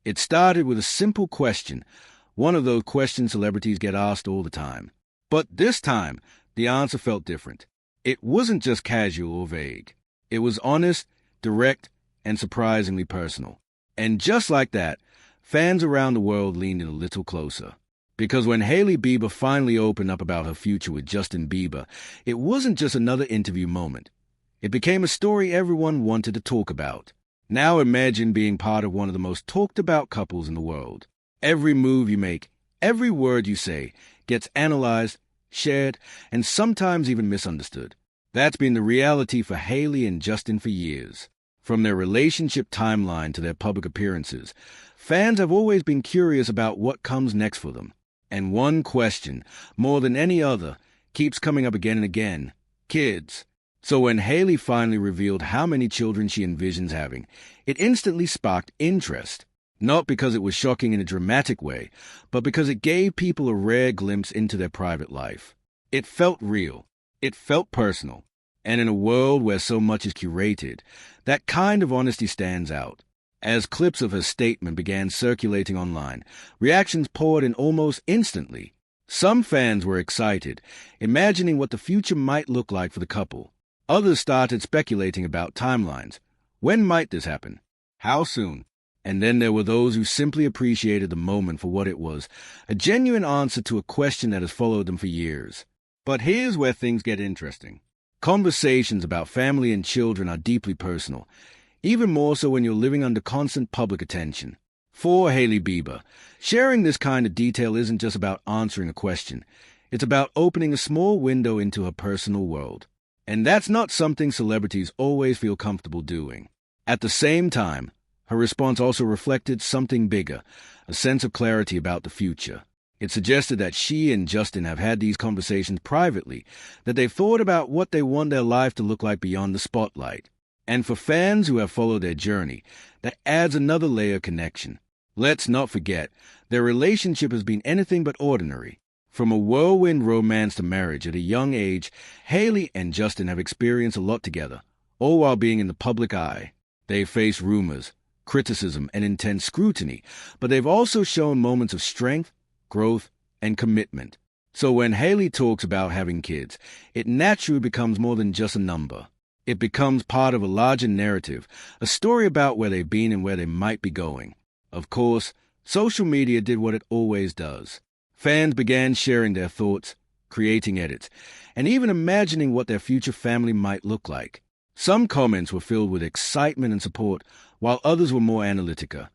It started with a simple question, one of those questions celebrities get asked all the time. But this time, the answer felt different. It wasn't just casual or vague. It was honest, direct, and surprisingly personal. And just like that, fans around the world leaned in a little closer. Because when Hailey Bieber finally opened up about her future with Justin Bieber, it wasn't just another interview moment. It became a story everyone wanted to talk about. Now imagine being part of one of the most talked about couples in the world. Every move you make, every word you say, gets analyzed, shared, and sometimes even misunderstood. That's been the reality for Hailey and Justin for years. From their relationship timeline to their public appearances, fans have always been curious about what comes next for them. And one question, more than any other, keeps coming up again and again: kids. So when Hailey finally revealed how many children she envisions having, it instantly sparked interest. Not because it was shocking in a dramatic way, but because it gave people a rare glimpse into their private life. It felt real. It felt personal. And in a world where so much is curated, that kind of honesty stands out. As clips of her statement began circulating online, reactions poured in almost instantly. Some fans were excited, imagining what the future might look like for the couple. Others started speculating about timelines. When might this happen? How soon? And then there were those who simply appreciated the moment for what it was, a genuine answer to a question that has followed them for years. But here's where things get interesting. Conversations about family and children are deeply personal, even more so when you're living under constant public attention. For Hailey Bieber, sharing this kind of detail isn't just about answering a question. It's about opening a small window into her personal world. And that's not something celebrities always feel comfortable doing. At the same time, her response also reflected something bigger, a sense of clarity about the future. It suggested that she and Justin have had these conversations privately, that they've thought about what they want their life to look like beyond the spotlight. And for fans who have followed their journey, that adds another layer of connection. Let's not forget, their relationship has been anything but ordinary. From a whirlwind romance to marriage at a young age, Hailey and Justin have experienced a lot together, all while being in the public eye. They've faced rumors, criticism, and intense scrutiny, but they've also shown moments of strength, growth, and commitment. So when Hailey talks about having kids, it naturally becomes more than just a number. It becomes part of a larger narrative, a story about where they've been and where they might be going. Of course, social media did what it always does. Fans began sharing their thoughts, creating edits, and even imagining what their future family might look like. Some comments were filled with excitement and support, while others were more analytica,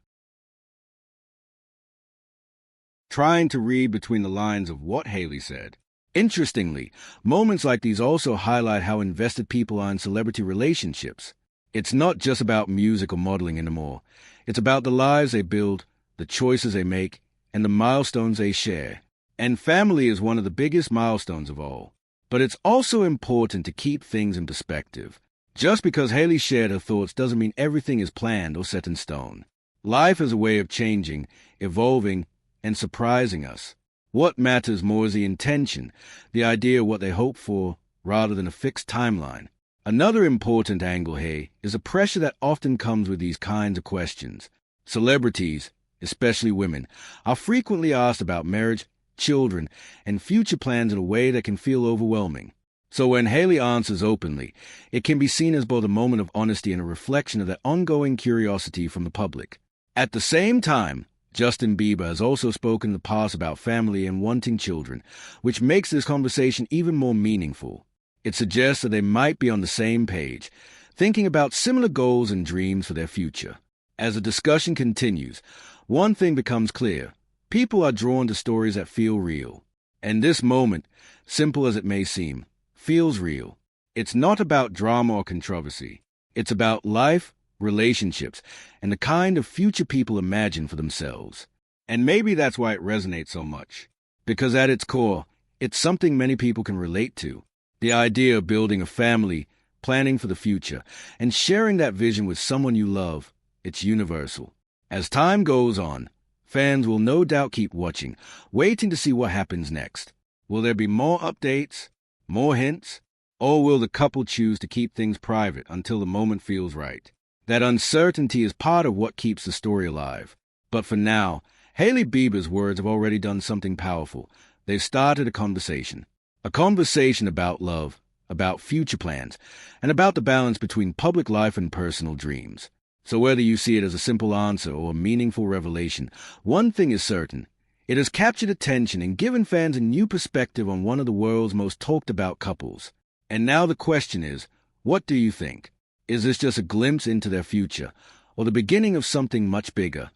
trying to read between the lines of what Hailey said. Interestingly, moments like these also highlight how invested people are in celebrity relationships. It's not just about music or modeling anymore. It's about the lives they build, the choices they make, and the milestones they share. And family is one of the biggest milestones of all. But it's also important to keep things in perspective. Just because Hailey shared her thoughts doesn't mean everything is planned or set in stone. Life is a way of changing, evolving, and surprising us. What matters more is the intention, the idea of what they hope for, rather than a fixed timeline. Another important angle here is the pressure that often comes with these kinds of questions. Celebrities, especially women, are frequently asked about marriage, children, and future plans in a way that can feel overwhelming. So when Hailey answers openly, it can be seen as both a moment of honesty and a reflection of that ongoing curiosity from the public. At the same time, Justin Bieber has also spoken in the past about family and wanting children, which makes this conversation even more meaningful. It suggests that they might be on the same page, thinking about similar goals and dreams for their future. As the discussion continues, one thing becomes clear. People are drawn to stories that feel real. And this moment, simple as it may seem, feels real. It's not about drama or controversy. It's about life, relationships, and the kind of future people imagine for themselves. And maybe that's why it resonates so much. Because at its core, it's something many people can relate to. The idea of building a family, planning for the future, and sharing that vision with someone you love, it's universal. As time goes on, fans will no doubt keep watching, waiting to see what happens next. Will there be more updates, more hints, or will the couple choose to keep things private until the moment feels right? That uncertainty is part of what keeps the story alive. But for now, Hailey Bieber's words have already done something powerful. They've started a conversation. A conversation about love, about future plans, and about the balance between public life and personal dreams. So whether you see it as a simple answer or a meaningful revelation, one thing is certain. It has captured attention and given fans a new perspective on one of the world's most talked about couples. And now the question is, what do you think? Is this just a glimpse into their future, or the beginning of something much bigger?